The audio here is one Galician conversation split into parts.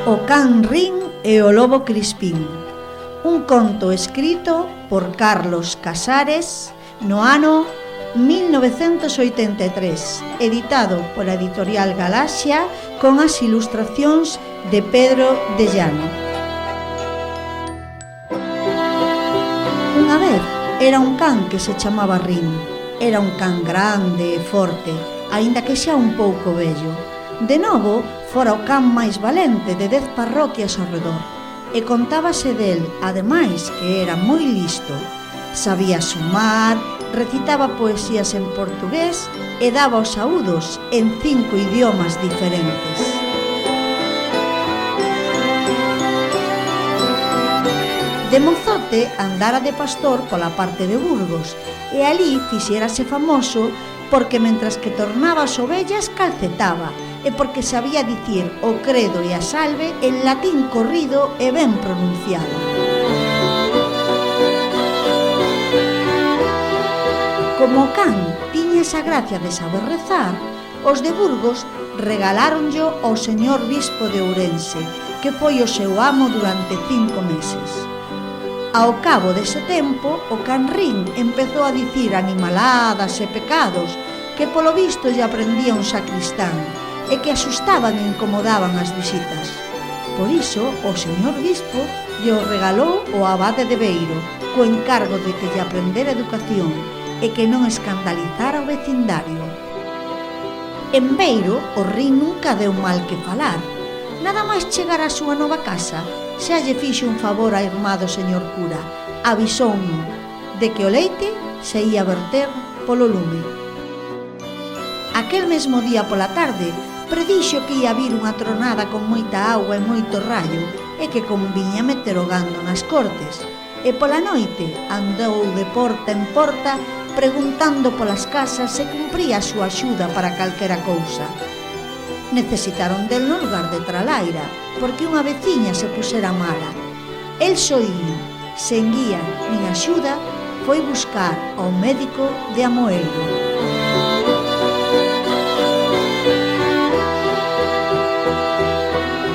O can Rin e o lobo Crispín. Un conto escrito por Carlos Casares no ano 1983, editado pola editorial Galaxia con as ilustracións de Pedro de Llano. Unha vez era un can que se chamaba Rin. Era un can grande e forte, aínda que xa un pouco vello. De novo, fora o can máis valente de 10 parroquias ao redor, e contábase del, ademais, que era moi listo. Sabía sumar, recitaba poesías en portugués e daba os saúdos en 5 idiomas diferentes. De mozote andara de pastor pola parte de Burgos e ali fixérase famoso porque mentras que tornaba as ovellas calcetaba e porque sabía dicir o credo e a salve en latín corrido e ben pronunciado. Como o can tiña esa gracia de saber rezar, os de Burgos regaláronllo ao señor bispo de Ourense, que foi o seu amo durante 5 meses. Ao cabo dese tempo, o can Rin empezou a dicir animaladas e pecados que polo visto lle aprendía un sacristán e que asustaban e incomodaban as visitas. Por iso, o señor bispo lle regalou o abade de Beiro, co encargo de que lle aprendera educación e que non escandalizara o vecindario. En Beiro, o Rin nunca deu mal que falar. Nada máis chegar á súa nova casa, xa lle fixo un favor á irmá do señor cura. Avisouno de que o leite se ia verter polo lume. Aquel mesmo día pola tarde, predixo que ia vir unha tronada con moita auga e moito raio e que conviña meter o gando nas cortes. E pola noite andou de porta en porta preguntando polas casas se cumpría a súa axuda para calquera cousa. Necesitaron del no lugar de tralaira, porque unha veciña se pusera mala. El soíño, sen guía nin axuda, foi buscar ao médico de Amoeiro.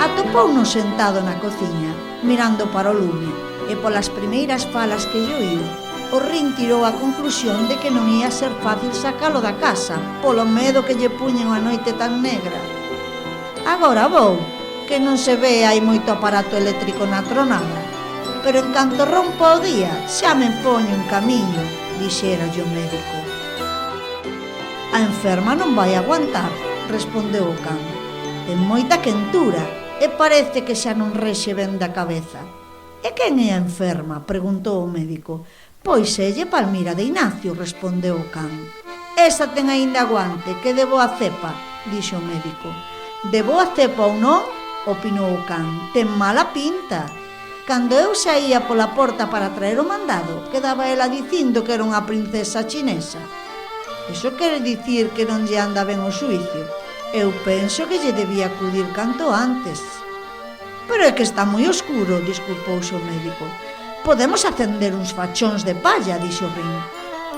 Atopouno sentado na cociña, mirando para o lume, e polas primeiras falas que lle oíu, o Rin tirou a conclusión de que non ia ser fácil sacalo da casa, polo medo que lle puñen a noite tan negra. Agora vou, que non se ve hai moito aparato eléctrico na tronada, pero en canto rompa o día, xa me poño en camiño, dixera o médico. A enferma non vai aguantar, respondeu o can. Ten moita quentura e parece que xa non rexe ben da cabeza. E quen é a enferma? Preguntou o médico. Pois elle Palmira de Ignacio, respondeu o can. Esa ten aínda aguante, que debo a cepa, dixo o médico. Debo a cepa ou non? Opinou o can. Ten mala pinta. Cando eu saía pola porta para traer o mandado, quedaba ela dicindo que era unha princesa chinesa. Iso quere dicir que non lle anda ben o xuicio. Eu penso que lle debía acudir canto antes. Pero é que está moi oscuro, disculpouse o médico. Podemos acender uns fachóns de palla, dixo Rin.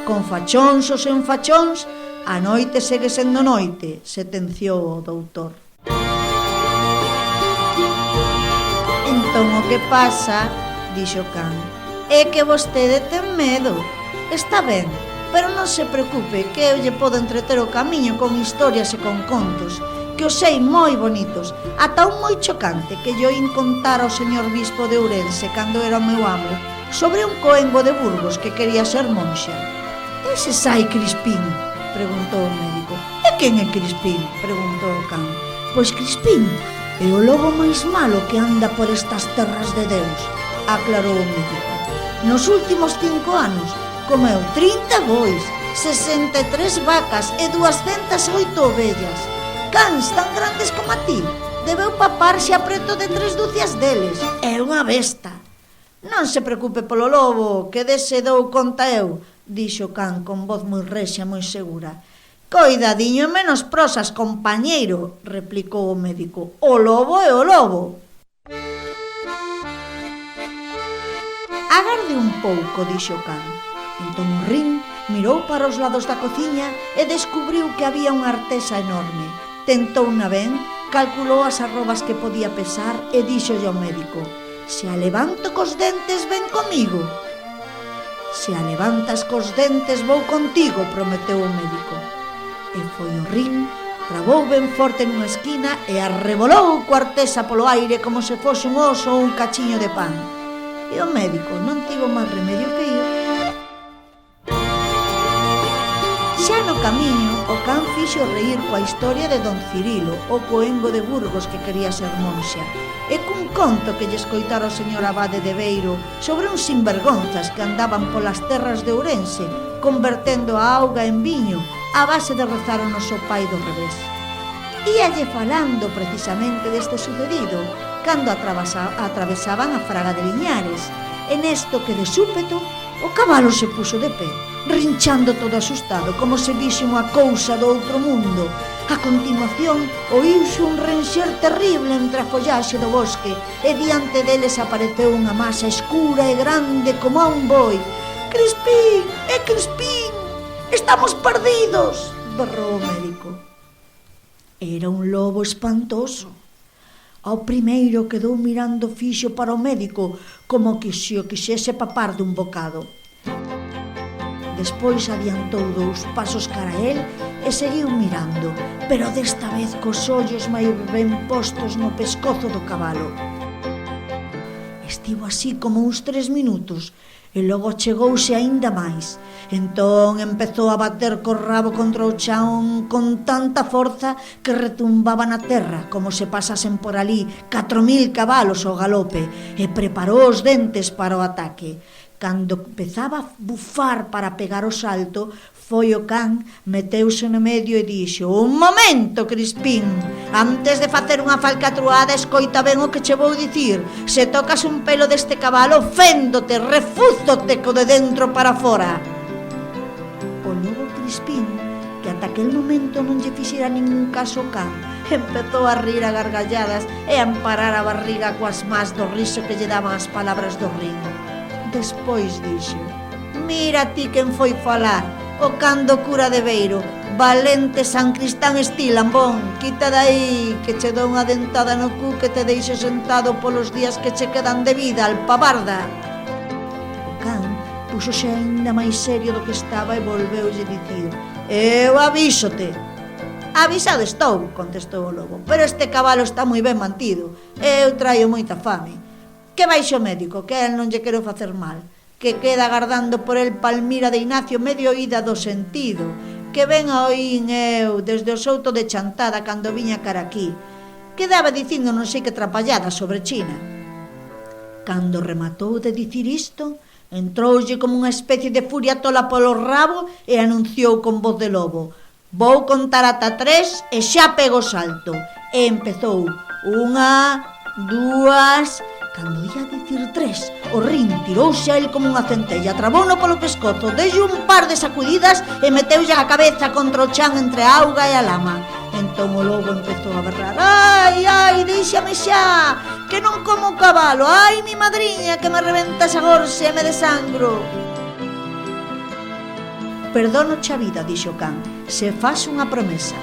Con fachóns ou sen fachóns, a noite segue sendo noite, sentenciou o doutor. Entón o que pasa, dixo o can, é que vostede ten medo. Está ben, pero non se preocupe, que eu lle podo entreter o camiño con historias e con contos, que os sei moi bonitos, ata un moi chocante que lle oín contar ao señor bispo de Ourense cando era o meu amo, sobre un coengo de Burgos que quería ser monxa. Ese sai Crispín? Preguntou o médico. E quen é Crispín? Preguntou o can. Pois Crispín é o lobo máis malo que anda por estas terras de Deus, aclarou o médico. Nos últimos 5 anos comeu 30 bois, 63 vacas e 208 ovellas. Cans tan grandes como a ti, debeu paparse a preto de 3 dúcias deles. É unha besta. Non se preocupe polo lobo, que dese dou conta eu, dixo o can con voz moi rexa e moi segura. Coidadiño e menos prosas, compañeiro, replicou o médico. O lobo é o lobo. Agarde un pouco, dixo o can. Entón o Rin mirou para os lados da cociña e descubriu que había unha artesa enorme. Tentouna ben calculou as arrobas que podía pesar e díxolle ao médico: se a levanto cos dentes, ven comigo. Se a levantas cos dentes, vou contigo, prometeu o médico. E foi ao rin, trabou ben forte nunha esquina e arrebolou coa artesa polo aire como se fose un oso ou un cachiño de pan. E o médico non tivo máis remedio que ir. Xa no camiño, o can fixo reír coa historia de don Cirilo, o coengo de Burgos que quería ser monxa, e cun conto que lle escoitara o señor abade de Beiro sobre uns sinvergonzas que andaban polas terras de Ourense, convertendo a auga en viño a base de rezar o noso pai do revés. Íalle falando precisamente deste sucedido cando atravesaban a fraga de Liñares, e nesto que de súpeto o cabalo se puxo de pé, rinchando todo asustado, como se vixe unha cousa do outro mundo. A continuación, oíuse un renxer terrible entre a follaxe do bosque e diante deles apareceu unha masa escura e grande como a un boi. «Crispín! Crispín! Estamos perdidos!» berrou o médico. Era un lobo espantoso. Ao primeiro quedou mirando fixo para o médico, como que se o quixese papar dun bocado. Despois adiantou 2 pasos cara a el e seguiu mirando, pero desta vez cos ollos máis ben postos no pescozo do cabalo. Estivo así como uns 3 minutos e logo chegouse aínda máis. Entón empezou a bater co rabo contra o chan con tanta forza que retumbaba na terra como se pasasen por ali 4.000 cabalos ao galope e preparou os dentes para o ataque. Cando empezaba a bufar para pegar o salto, foi o can, meteuse no medio e dixo: «Un momento, Crispín! Antes de facer unha falcatruada, escoita ben o que che vou dicir. Se tocas un pelo deste cabalo, féndote, refúzote co de dentro para fora!» O lobo Crispín, que ata aquel momento non lle fixera ningún caso ao can, empezou a rir a gargalladas e a emparar a barriga coas más do riso que lle daban as palabras do rin. Despois dixo: «Mira ti quen foi falar, o can do cura de Beiro, valente San Cristán Estilambón, quita dai que che dou unha dentada no cu que te deixo sentado polos días que che quedan de vida, alpabarda!» O can puxose aínda máis serio do que estaba e volveulle dicir: «Eu avísote!» «Avisado estou», contestou o lobo, «pero este cabalo está moi ben mantido, eu traio moita fame. Que baixe o médico, que a el non lle quero facer mal, que queda agardando por el Palmira de Ignacio medio ida do sentido, que ben a oín eu desde o souto de Chantada cando viña cara aquí, que daba dicindo non sei que trapallada sobre China». Cando rematou de dicir isto, entroulle como unha especie de furia tola polo rabo e anunciou con voz de lobo: «Vou contar ata 3 e xa pego o salto». E empezou: 1, 2... Cando ia dicir 3, o rin tirouse a el como unha centella, trabouno polo pescozo, deulle un par de sacudidas e meteulle a cabeza contra o chan entre a auga e a lama. Entón o lobo empezou a berrar: «Ai, ai, deixame xa, que non como o cabalo, ai, mi madriña, que me reventas a gorxe e me desangro». «Perdono-che a vida», dixo o can, «se faz unha promesa,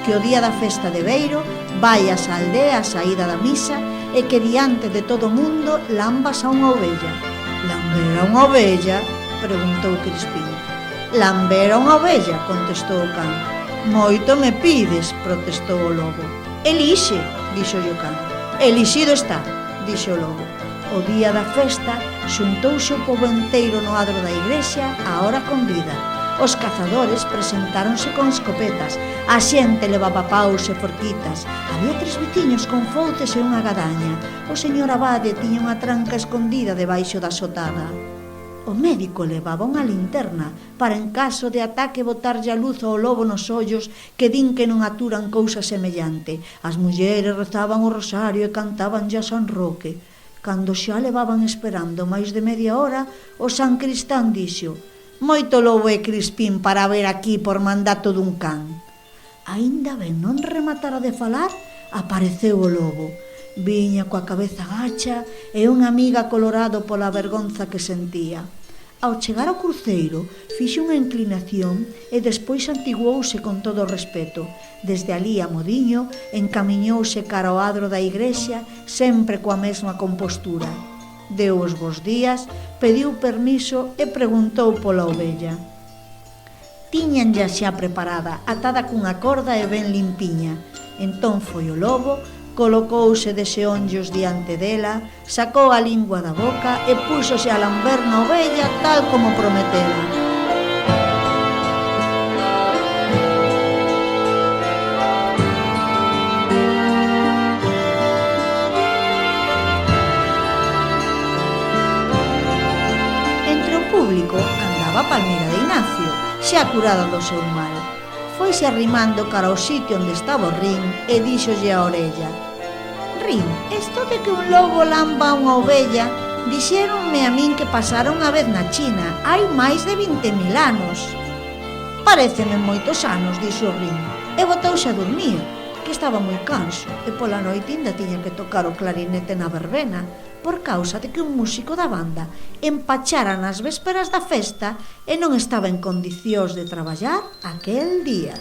que o día da festa de Beiro vaias á aldea a saída da misa e que diante de todo o mundo lambas a unha ovella». «Lamber a unha ovella?», preguntou Crispín. «Lamber a unha ovella», contestou o can. «Moito me pides», protestou o lobo. «Elixe», dixo o can. «Elixido está», dixo o lobo. O día da festa xuntouse o pobo enteiro no adro da igrexa á hora convida. Os cazadores presentáronse con escopetas, a xente levaba paus e forquitas, había 3 veciños con fouces e unha gadaña. O señor abade tiña unha tranca escondida debaixo da sotada. O médico levaba unha linterna para, en caso de ataque, botarlle a luz ao lobo nos ollos, que din que non aturan cousa semellante. As mulleres rezaban o rosario e cantaban a San Roque. Cando xa levaban esperando máis de media hora, o San Cristán dixo: «Moito lobo e Crispín para ver aquí por mandato dun can». Aínda ben non rematara de falar, apareceu o lobo. Viña coa cabeza gacha e unha amiga colorado pola vergonza que sentía. Ao chegar ao cruceiro, fixe unha inclinación e despois antiguouse con todo o respeto. Desde alí a modiño, encamiñouse cara ao adro da igrexa, sempre coa mesma compostura. Deu os bos días, pediu permiso e preguntou pola ovella. Tiñanlla xa preparada, atada cunha corda e ben limpiña. Entón foi o lobo, colocouse de xeonllos diante dela, sacou a lingua da boca e púxose a lamber na ovella tal como prometera. Entre o público andaba Palmira de Ignacio, xa curada do seu mal. Foise arrimando cara ao sitio onde estaba o Rin e díxolle a orella: Rin, esto de que un lobo lamba unha ovella, dixéronme a min que pasara unha vez na China, hai máis de 20.000 anos. Pareceme moitos anos, dixo o Rin, e botouse a dormir, que estaba moi canso, e pola noite ainda tiña que tocar o clarinete na verbena, por causa de que un músico da banda empachara nas vésperas da festa e non estaba en condicións de traballar aquel día.